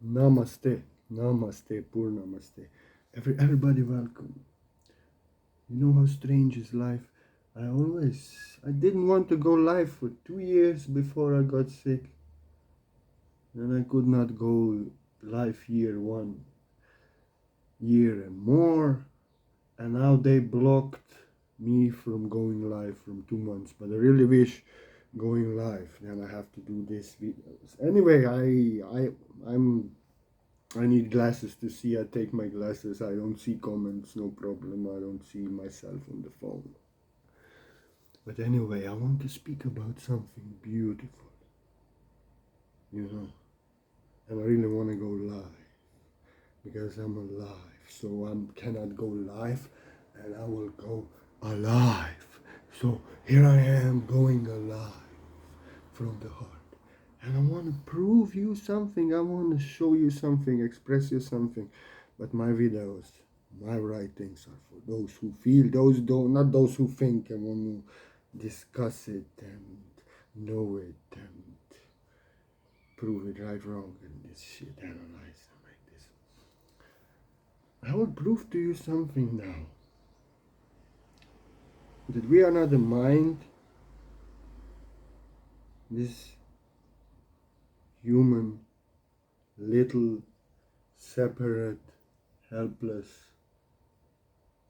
Namaste, namaste, poor namaste. Everybody welcome. You know how strange is life? I didn't want to go live for 2 years before I got sick. Then I could not go live year 1 year and more. And now they blocked me from going live from 2 months. But I really wish going live. Then I have to do this videos. Anyway, I need glasses to see. I take my glasses. I don't see comments, no problem. I don't see myself on the phone. But anyway, I want to speak about something beautiful, you know. And I really want to go live because I'm alive. So I cannot go live and I will go alive. So here I am going alive from the heart. And I want to prove you something. I want to show you something, express you something. But my videos, my writings are for those who feel, those don't, not those who think and want to discuss it and know it and prove it right, wrong, and this shit, analyze and like this. I will prove to you something now. That we are not a mind, this human, little, separate, helpless,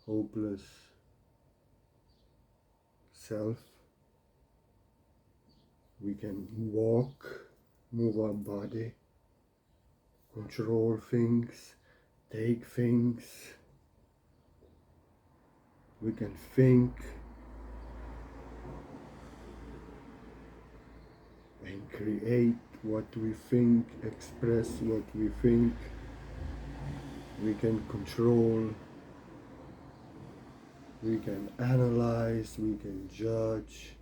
hopeless self. We can walk, move our body, control things, take things. We can think and create what we think, express what we think. We can control, we can analyze, we can judge,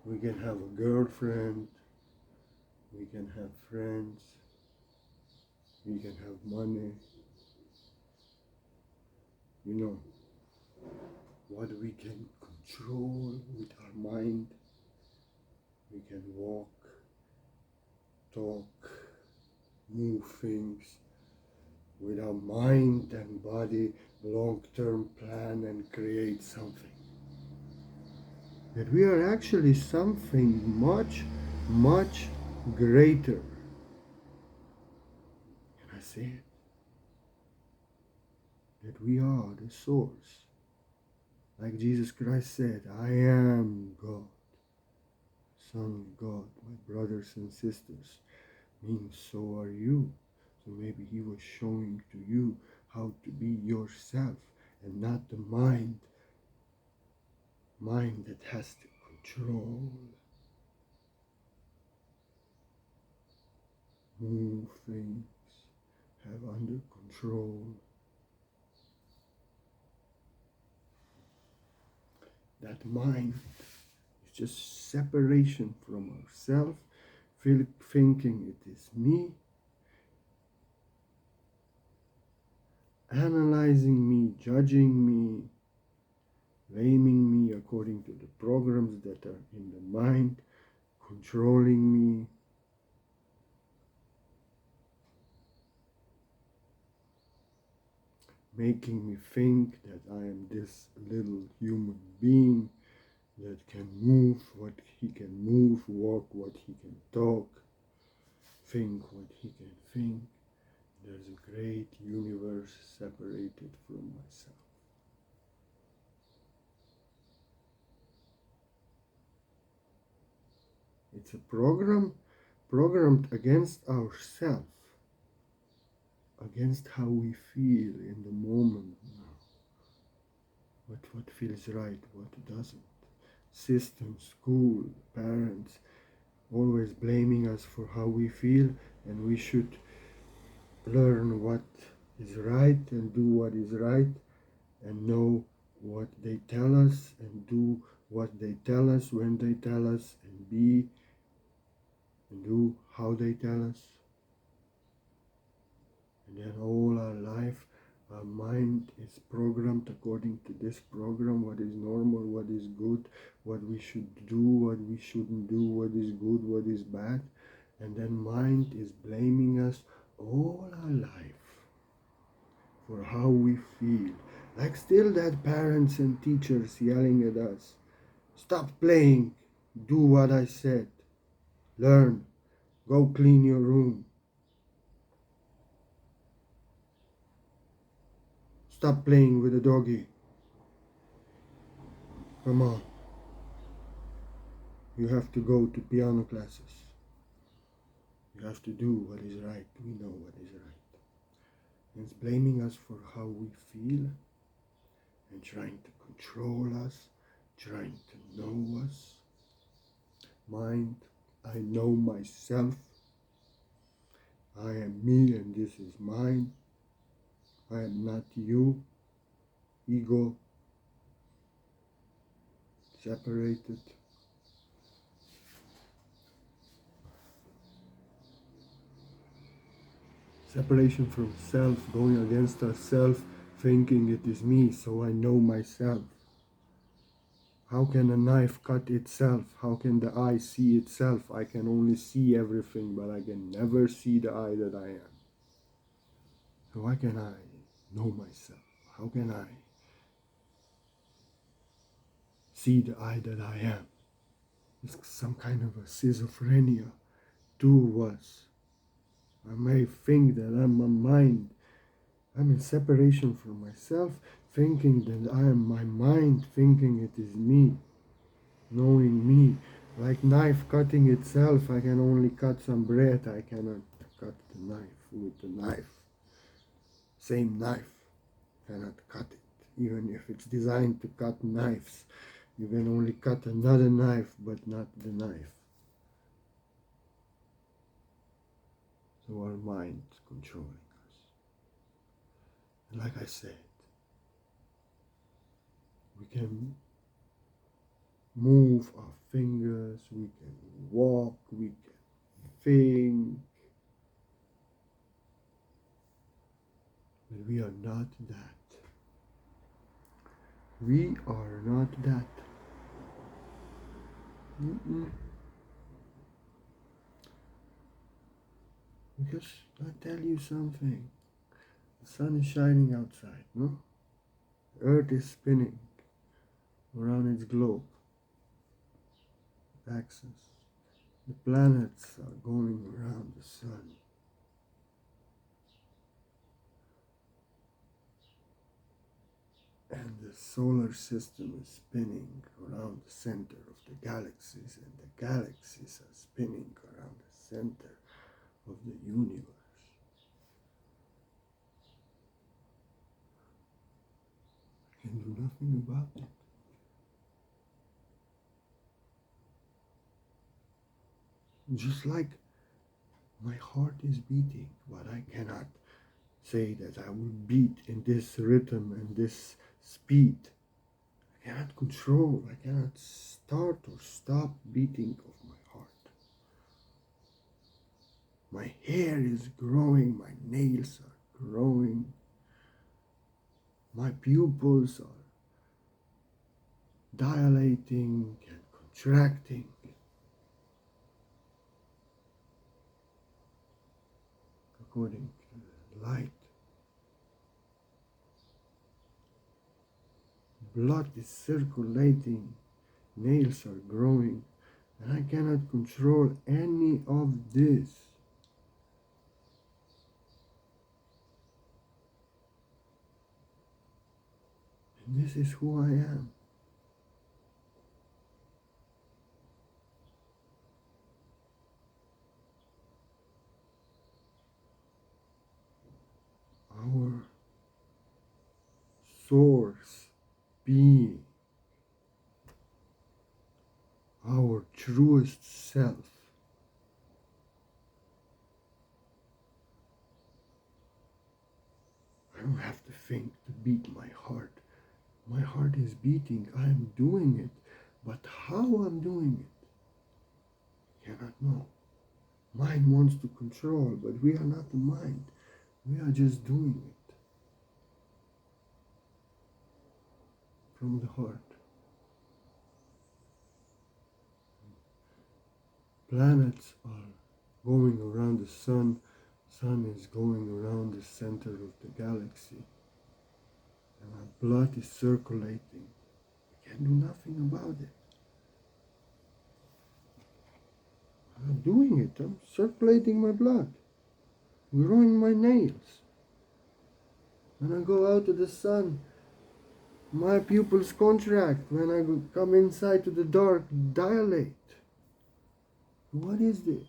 we can have a girlfriend, we can have friends, we can have money. You know, what we can control with our mind. We can walk, talk, move things with our mind and body, long-term plan and create something. That we are actually something much, much greater. Can I say it? That we are the source. Like Jesus Christ said, I am God, Son of God, my brothers and sisters. Means so are you. So maybe he was showing to you how to be yourself and not the mind that has to control, move things, have under control. That mind is just separation from ourself, thinking it is me, analyzing me, judging me, blaming me according to the programs that are in the mind, controlling me. Making me think that I am this little human being that can move what he can move, walk what he can talk, think what he can think. There's a great universe separated from myself. It's a program programmed against ourselves, against how we feel in the moment now. What feels right, what doesn't. System, school, parents, always blaming us for how we feel, and we should learn what is right and do what is right and know what they tell us and do what they tell us when they tell us and be and do how they tell us. And then all our life our mind is programmed according to this program, what is normal, what is good, what we should do, what we shouldn't do, what is good, what is bad. And then mind is blaming us all our life for how we feel. Like still that parents and teachers yelling at us, stop playing, do what I said, learn, go clean your room. Stop playing with the doggy. Come on. You have to go to piano classes. You have to do what is right. We know what is right. And it's blaming us for how we feel and trying to control us, trying to know us. Mind, I know myself. I am me and this is mine. I am not you. Ego, separated. Separation from self, going against ourself, thinking it is me, so I know myself. How can a knife cut itself? How can the eye see itself? I can only see everything, but I can never see the eye that I am. So how can I know myself? How can I see the I that I am? It's some kind of a schizophrenia to us. I may think that I'm a mind. I'm in separation from myself, thinking that I am my mind, thinking it is me, knowing me. Like knife cutting itself, I can only cut some bread. I cannot cut the knife with the knife. Same knife, cannot cut it. Even if it's designed to cut knives, you can only cut another knife, but not the knife. So our mind is controlling us. And like I said, we can move our fingers, we can walk, we can think, but we are not that. We are not that. Because I tell you something, the sun is shining outside, no? The earth is spinning around its globe axis. The planets are going around the sun. And the solar system is spinning around the center of the galaxies, and the galaxies are spinning around the center of the universe. I can do nothing about it. Just like my heart is beating, but I cannot say that I will beat in this rhythm and this speed. I cannot control, I cannot start or stop beating of my heart. My hair is growing, my nails are growing, my pupils are dilating and contracting. According to the light. Blood is circulating, nails are growing, and I cannot control any of this. And this is who I am. Our source, being, our truest self. I don't have to think to beat my heart. My heart is beating. I'm doing it. But how I'm doing it, I cannot know. Mind wants to control, but we are not the mind. We are just doing it from the heart. Planets are going around the sun. Sun is going around the center of the galaxy. And my blood is circulating. I can do nothing about it. I'm doing it. I'm circulating my blood. Growing my nails. When I go out to the sun, my pupils contract. When I come inside to the dark, dilate. What is this?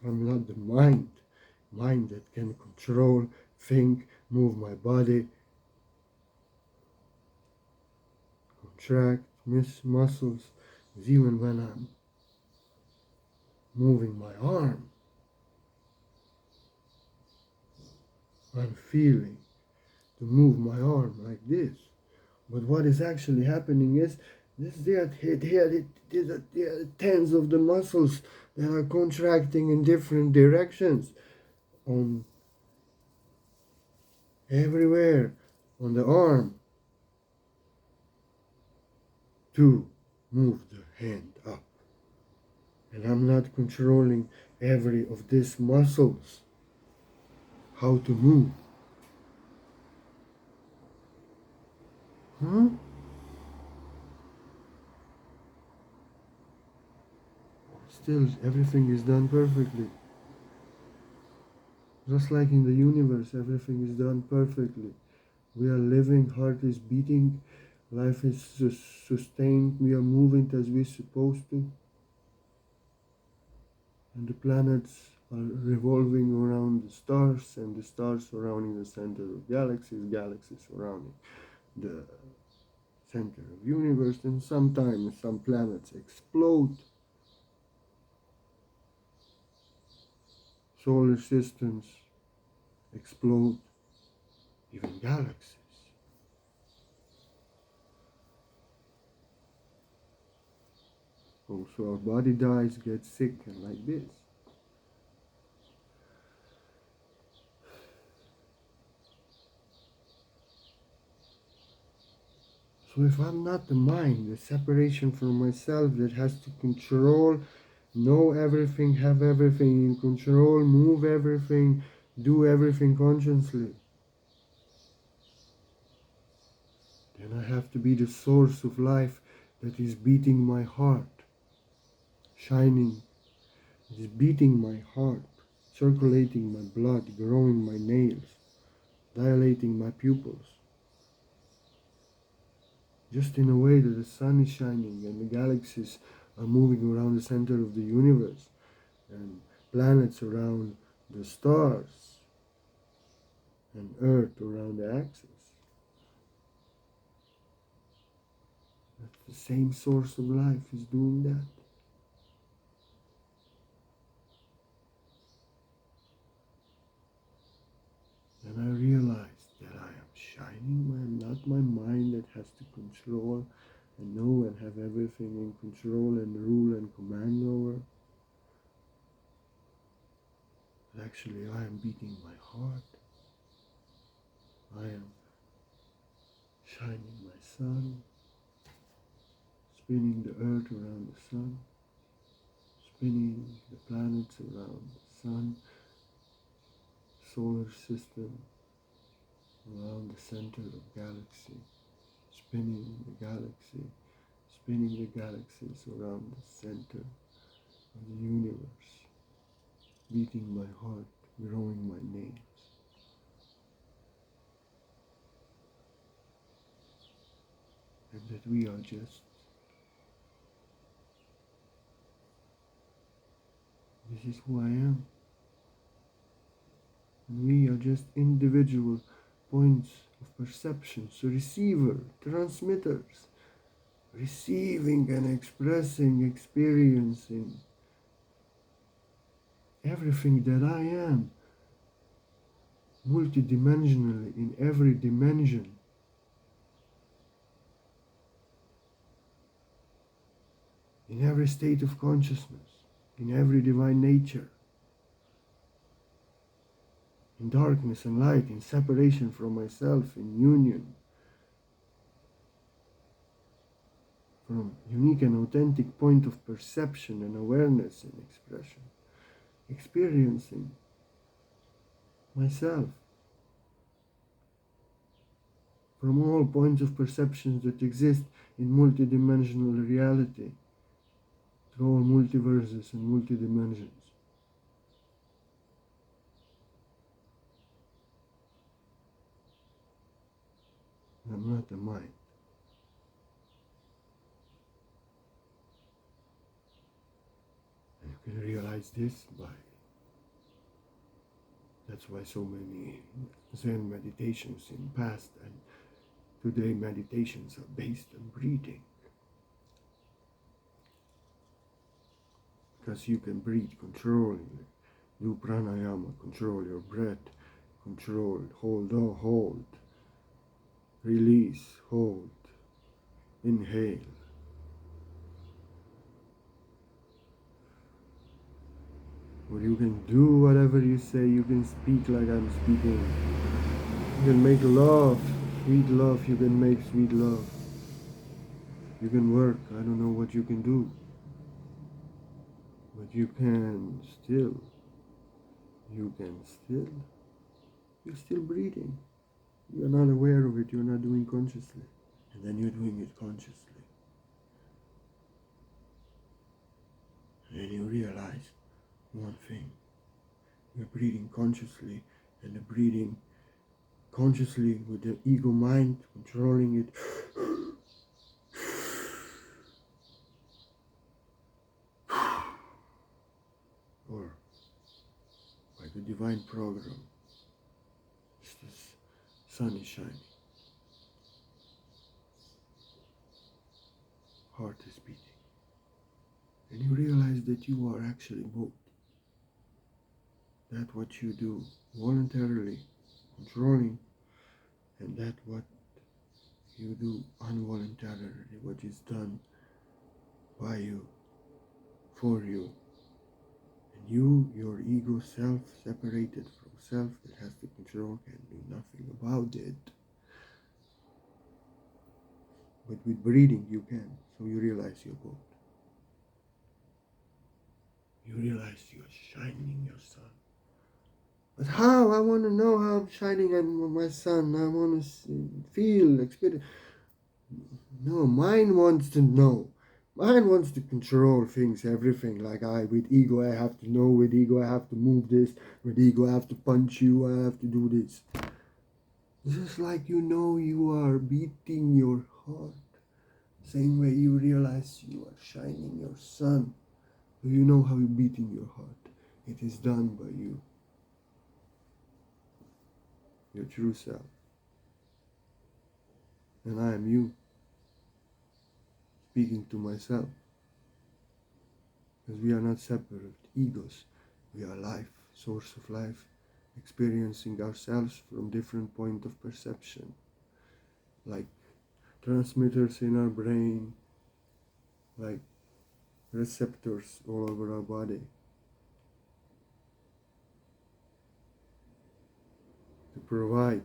I'm not the mind that can control, think, move my body, contract, miss muscles, even when I'm moving my arm. I'm feeling to move my arm like this. But what is actually happening is there are tens of the muscles that are contracting in different directions on everywhere on the arm to move the hand up. And I'm not controlling every of these muscles how to move. Huh? Still, everything is done perfectly. Just like in the universe, everything is done perfectly. We are living, heart is beating, life is sustained, we are moving as we're supposed to. And the planets are revolving around the stars, and the stars surrounding the center of galaxies, galaxies surrounding the center of universe, and sometimes some planets explode. Solar systems explode, even galaxies. Also, our body dies, gets sick, and like this. So if I'm not the mind, the separation from myself that has to control, know everything, have everything in control, move everything, do everything consciously, then I have to be the source of life that is beating my heart, shining, is beating my heart, circulating my blood, growing my nails, dilating my pupils. Just in a way that the sun is shining and the galaxies are moving around the center of the universe and planets around the stars and Earth around the axis. That's the same source of life is doing that. And I realized that I am shining. I am not my mind that has to control and know and have everything in control and rule and command over. But actually, I am beating my heart. I am shining my sun, spinning the earth around the sun, spinning the planets around the sun, solar system around the center of galaxy, spinning the galaxy, spinning the galaxies around the center of the universe, beating my heart, growing my nails. And that we are just, this is who I am. And we are just individual points of perception, so receiver, transmitters, receiving and expressing, experiencing everything that I am, multidimensionally in every dimension. In every state of consciousness, in every divine nature. in darkness and light, in separation from myself, in union, from unique and authentic point of perception and awareness and expression, experiencing myself from all points of perceptions that exist in multidimensional reality, through all multiverses and multidimensions. I'm not a mind. And you can realize this by, that's why so many Zen meditations in past and today meditations are based on breathing. Because you can breathe, control, do pranayama, control your breath, control, hold, release, hold, inhale. Or you can do whatever you say, you can speak like I'm speaking. You can make love, sweet love, you can make sweet love. You can work, I don't know what you can do. But you're still breathing. You're not aware of it, you're not doing consciously. And then you're doing it consciously. And then you realize one thing. You're breathing consciously, and the breathing consciously with the ego mind controlling it. Or by the divine program, the sun is shining. Heart is beating. And you realize that you are actually both. That what you do voluntarily, controlling, and that what you do involuntarily, what is done by you, for you. And you, your ego self, separated from self that has the control, can do nothing about it. But with breathing you can, so you realize you're both. You realize you're shining your sun. But how? I want to know how I'm shining my sun. I want to feel, experience. No, mine wants to know. Mine wants to control things, everything. Like with ego, I have to know. With ego, I have to move this. With ego, I have to punch you. I have to do this. Just like you are beating your heart. Same way you realize you are shining your sun. Do you know how you're beating your heart? It is done by you. Your true self. And I am you. Speaking to myself. Because we are not separate egos. We are life, source of life, experiencing ourselves from different point of perception. Like transmitters in our brain, like receptors all over our body. To provide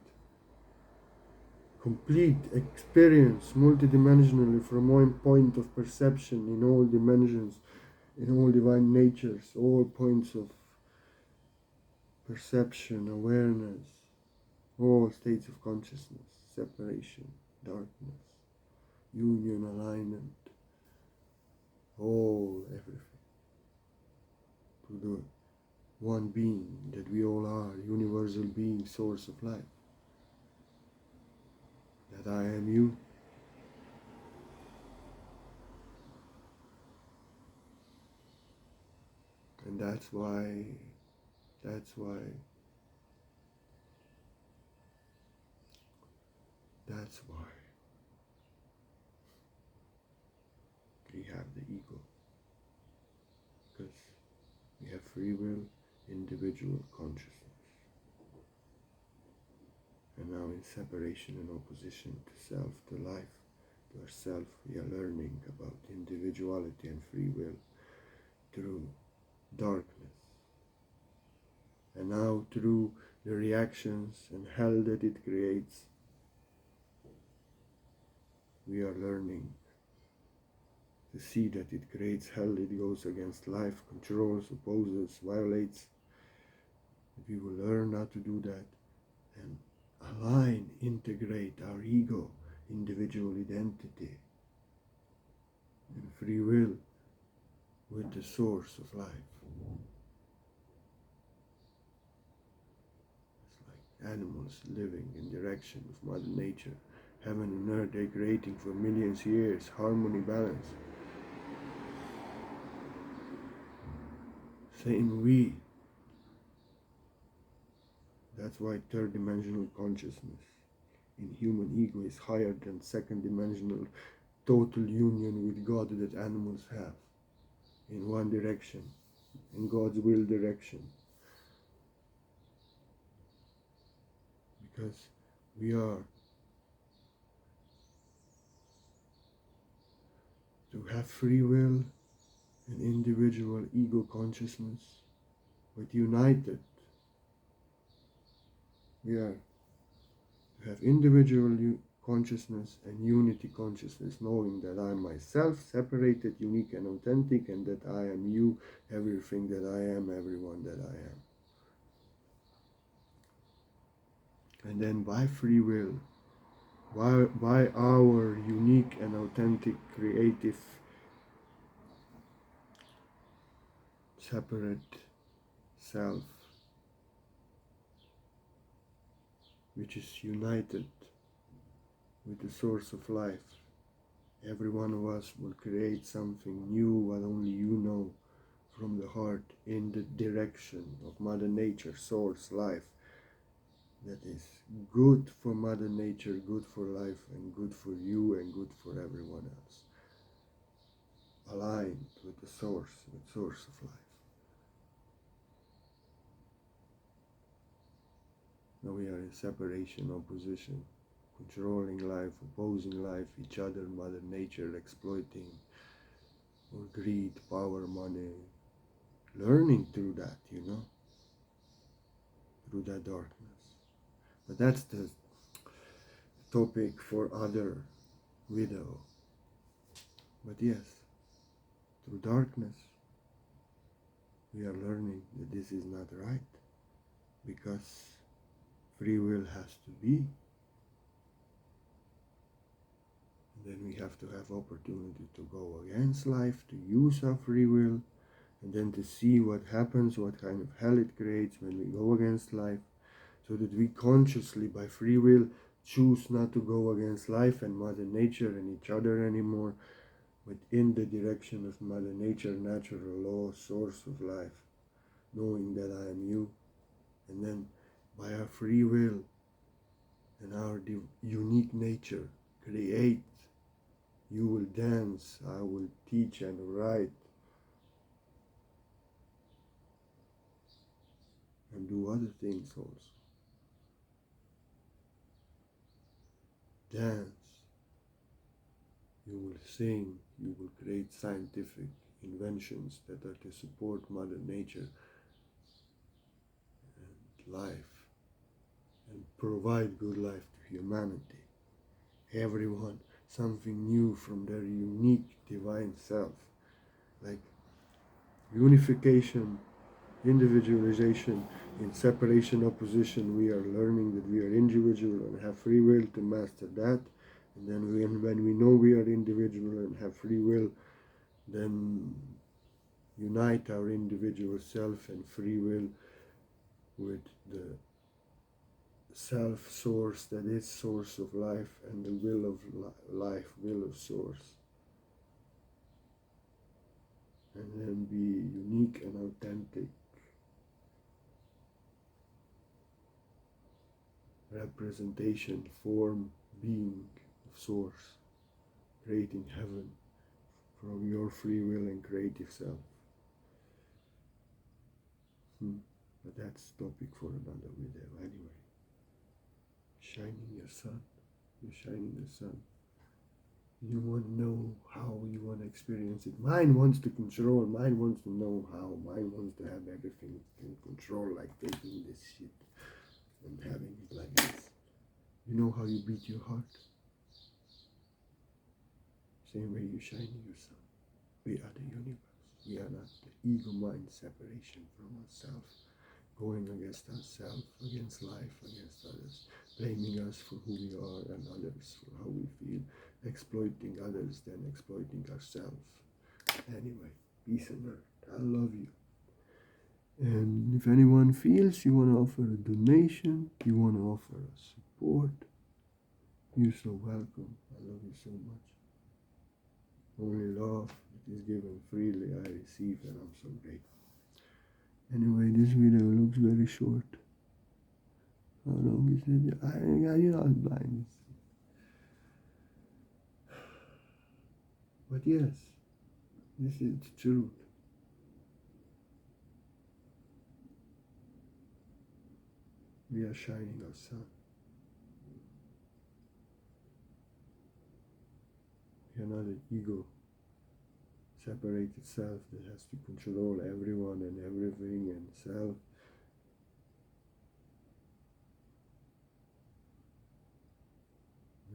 complete experience multidimensionally from one point of perception in all dimensions, in all divine natures, all points of perception, awareness, all states of consciousness, separation, darkness, union, alignment, everything, to the one being that we all are, universal being, source of life. That I am you. And that's why we have the ego. Because we have free will, individual consciousness. And now in separation and opposition to self, to life, to ourself, we are learning about individuality and free will through darkness. And now through the reactions and hell that it creates, we are learning to see that it creates hell, it goes against life, controls, opposes, violates. We will learn how to do that and align, integrate our ego, individual identity, and free will with the source of life. It's like animals living in direction of Mother Nature, heaven and earth, they're creating for millions of years, harmony, balance. Same we. That's why third dimensional consciousness in human ego is higher than second dimensional total union with God that animals have in one direction, in God's will direction. Because we are to have free will and individual ego consciousness, but united. We are to have individual consciousness and unity consciousness, knowing that I am myself, separated, unique and authentic, and that I am you, everything that I am, everyone that I am. And then by free will, by our unique and authentic, creative, separate self, which is united with the source of life. Every one of us will create something new, what only you know, from the heart, in the direction of Mother Nature, source, life, that is good for Mother Nature, good for life, and good for you, and good for everyone else. Aligned with the source of life. Now we are in separation, opposition, controlling life, opposing life, each other, Mother Nature, exploiting, or greed, power, money, learning through that, through that darkness. But that's the topic for other video. But yes, through darkness, we are learning that this is not right, because free will has to be. Then we have to have opportunity to go against life, to use our free will, and then to see what happens, what kind of hell it creates when we go against life, so that we consciously, by free will, choose not to go against life and Mother Nature and each other anymore, but in the direction of Mother Nature, natural law, source of life, knowing that I am you. And then by our free will and our unique nature, create. You will dance, I will teach and write, and do other things also. Dance, you will sing, you will create scientific inventions that are to support Mother Nature and life, and provide good life to humanity. Everyone, something new from their unique divine self, like unification, individualization. In separation, opposition, we are learning that we are individual and have free will to master that. And then when we know we are individual and have free will, then unite our individual self and free will with the self source that is source of life, and the will of life, will of source. And then be unique and authentic, representation, form, being of source, creating heaven from your free will and creative self. But that's topic for another video anyway. Shining your sun, you're shining the sun. You want to know how you want to experience it. Mind wants to control, mind wants to know how, mind wants to have everything in control, like taking this shit. and having it like this. You know how you beat your heart? Same way you shine yourself. We are the universe. We are not the ego mind separation from ourselves, going against ourselves, against life, against others, blaming us for who we are and others for how we feel, exploiting others, then exploiting ourselves. Anyway, peace and earth. I love you. And if anyone feels you want to offer a donation, you want to offer a support, you're so welcome. I love you so much. Only love that is given freely I receive, and I'm so grateful. Anyway, this video looks very short. How long is it? You're not blind. But yes, this is the truth. We are shining our sun. We are not an ego separated self that has to control everyone and everything and self.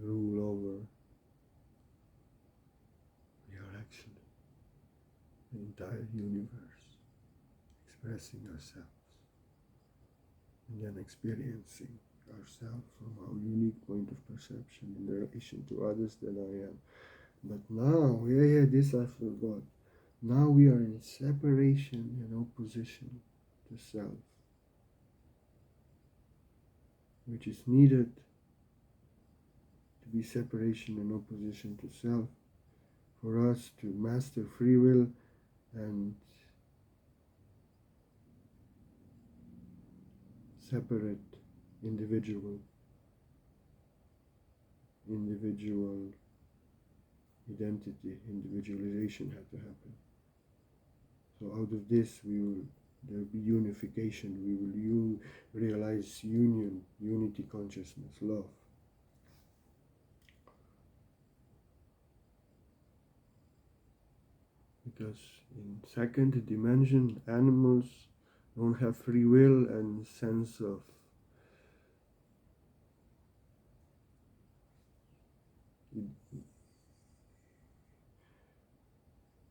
Rule over. We are actually the entire universe expressing ourselves and then experiencing ourselves from our unique point of perception in relation to others that I am. But now, this I forgot. Now we are in separation and opposition to self, which is needed to be separation and opposition to self for us to master free will and separate individual identity, individualization had to happen. So out of this there will be unification, we will realize union, unity, consciousness, love. Because in second dimension, animals don't have free will and sense of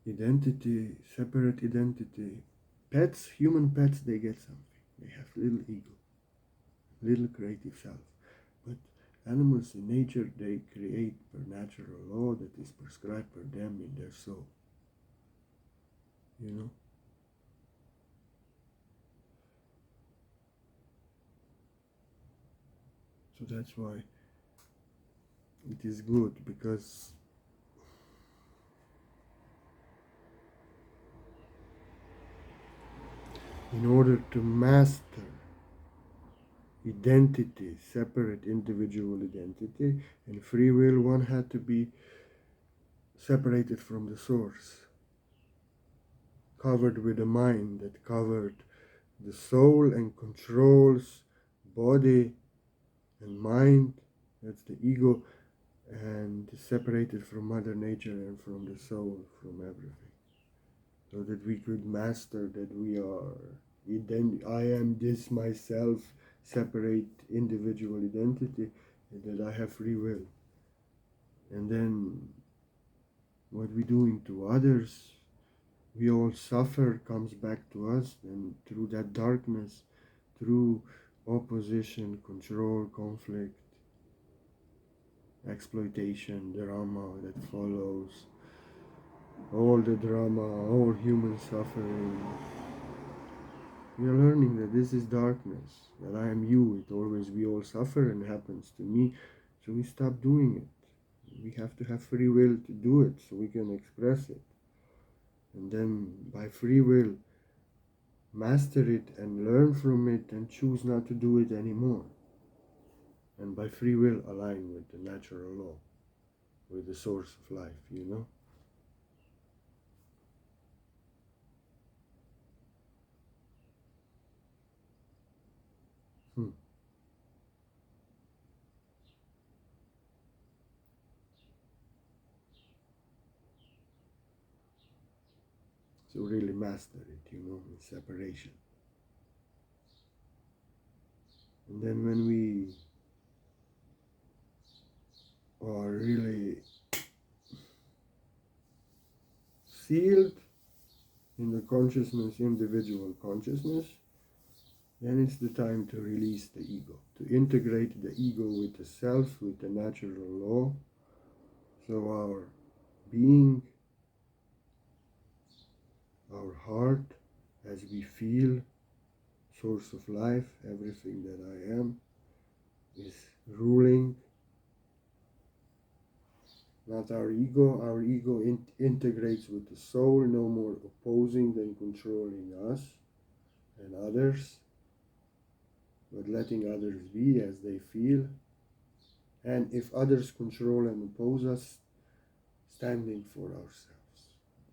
identity, separate identity. Pets, human pets, they get something. They have little ego, little creative self. But animals in nature, they create per natural law that is prescribed per them in their soul. You know? So that's why it is good, because in order to master identity, separate individual identity and free will, one had to be separated from the source, covered with a mind that covered the soul and controls body and mind. That's the ego, and separated from Mother Nature and from the soul, from everything, so that we could master that we are I am this myself, separate individual identity, and that I have free will. And then what we're doing to others, we all suffer, comes back to us, and through that darkness, through opposition, control, conflict, exploitation, drama that follows, all the drama, all human suffering. We are learning that this is darkness, that I am you, we all suffer and happens to me, so we stop doing it. We have to have free will to do it, so we can express it. And then by free will, master it and learn from it and choose not to do it anymore. And by free will, align with the natural law, with the source of life, you know? So really master it, in separation. And then when we are really sealed in the consciousness, individual consciousness, then it's the time to release the ego, to integrate the ego with the self, with the natural law. So our being, our heart, as we feel, source of life, everything that I am, is ruling, not our ego. Our ego integrates with the soul, no more opposing than controlling us and others, but letting others be as they feel. And if others control and oppose us, standing for ourselves.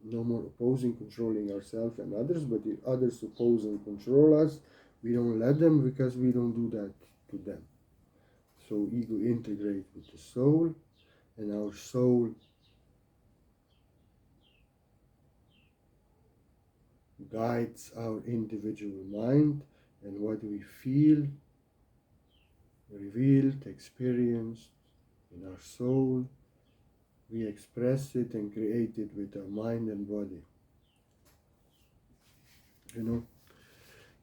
No more opposing, controlling ourselves and others, but if others oppose and control us, we don't let them, because we don't do that to them. So ego integrates with the soul, and our soul guides our individual mind, and what we feel, revealed, experienced in our soul, we express it and create it with our mind and body. You know,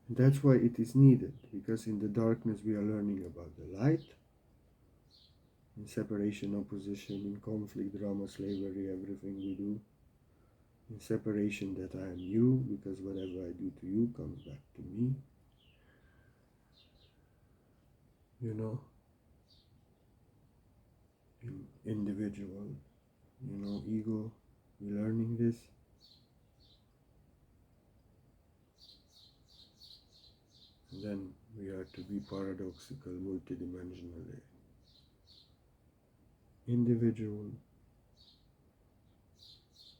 and that's why it is needed, because in the darkness we are learning about the light. In separation, opposition, in conflict, drama, slavery, everything we do. In separation, that I am you, because whatever I do to you comes back to me. You know, in individual, ego, we're learning this. And then we are to be paradoxical, multidimensionally individual,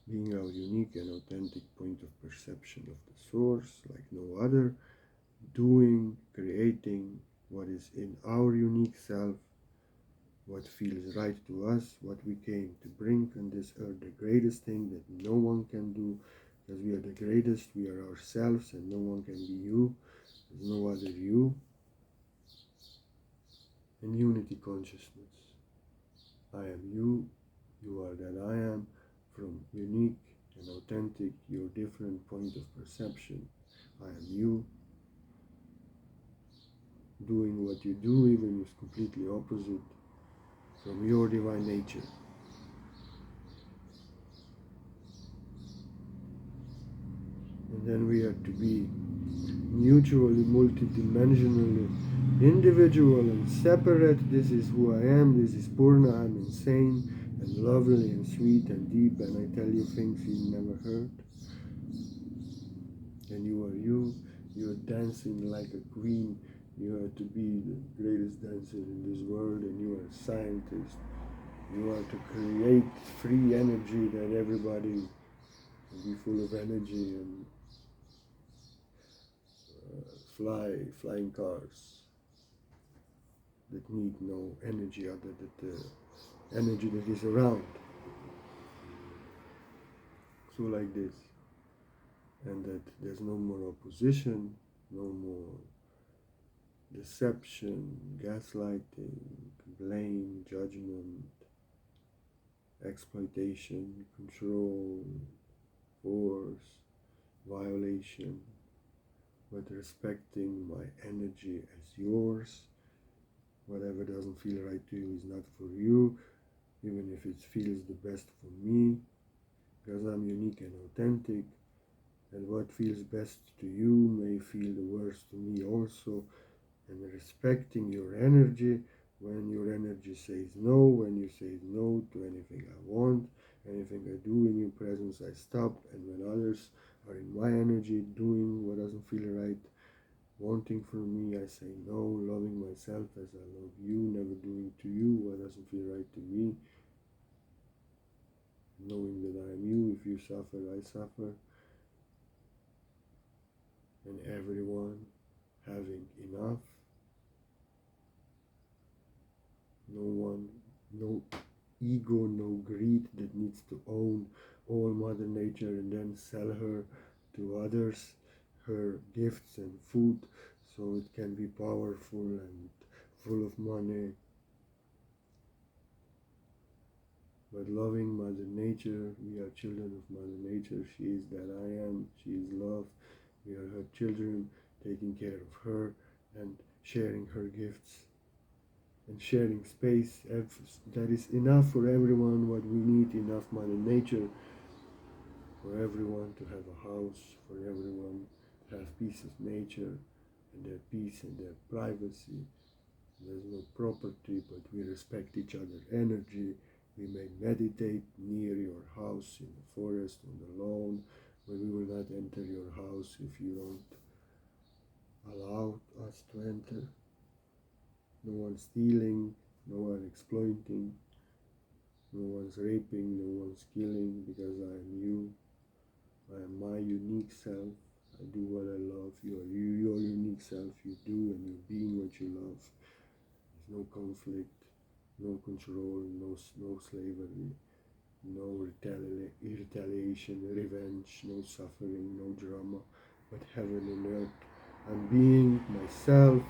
being our unique and authentic point of perception of the source, like no other, doing, creating what is in our unique self, what feels right to us, what we came to bring on this earth, the greatest thing that no one can do, because we are the greatest, we are ourselves, and no one can be you, there's no other you. And unity consciousness. I am you, you are that I am, from unique and authentic, your different point of perception. I am you, doing what you do, even if it's completely opposite, from your divine nature. And then we are to be mutually, multidimensionally, individual and separate. This is who I am, this is Purna, I'm insane and lovely and sweet and deep, and I tell you things you've never heard. And you are you, you're dancing like a queen, you are to be the greatest dancer in this world, and you are a scientist. You are to create free energy, that everybody will be full of energy and flying cars that need no energy other than the energy that is around. So like this. And that there's no more opposition, no more deception, gaslighting, blame, judgment, exploitation, control, force, violation, but respecting my energy as yours. Whatever doesn't feel right to you is not for you, even if it feels the best for me, because I'm unique and authentic, and what feels best to you may feel the worst to me also. And respecting your energy, when your energy says no, when you say no to anything I want, anything I do in your presence, I stop. And when others are in my energy doing what doesn't feel right, wanting from me, I say no, loving myself as I love you, never doing to you what doesn't feel right to me, knowing that I am you. If you suffer, I suffer, and everyone having enough. No one, no ego, no greed that needs to own all Mother Nature and then sell her to others, her gifts and food, so it can be powerful and full of money. But loving Mother Nature, we are children of Mother Nature. She is that I am, she is love. We are her children, taking care of her and sharing her gifts and sharing space. That is enough for everyone what we need, enough Mother Nature for everyone to have a house, for everyone to have peace of nature and their peace and their privacy. There's no property, but we respect each other's energy. We may meditate near your house, in the forest, on the lawn, but we will not enter your house if you don't allow us to enter. No one stealing, no one exploiting, no one's raping, no one's killing, because I am you. I am my unique self. I do what I love. You are your unique self. You do and you're being what you love. There's no conflict, no control, no slavery, no retaliation, revenge, no suffering, no drama, but heaven and earth. I'm being myself,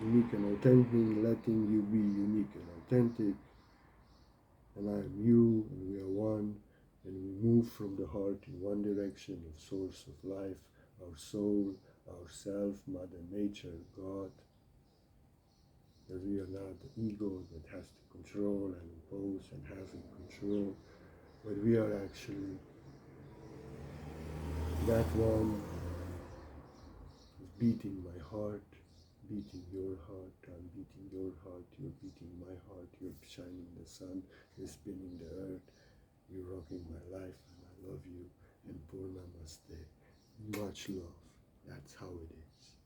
unique and authentic, letting you be unique and authentic. And I am you, and we are one, and we move from the heart in one direction of source of life, our soul, ourself, Mother Nature, God. That we are not the ego that has to control and impose and have in control, but we are actually that one is beating my heart, beating your heart, I'm beating your heart, you're beating my heart, you're shining the sun, you're spinning the earth, you're rocking my life, and I love you, and Purnamaste. Much love. That's how it is.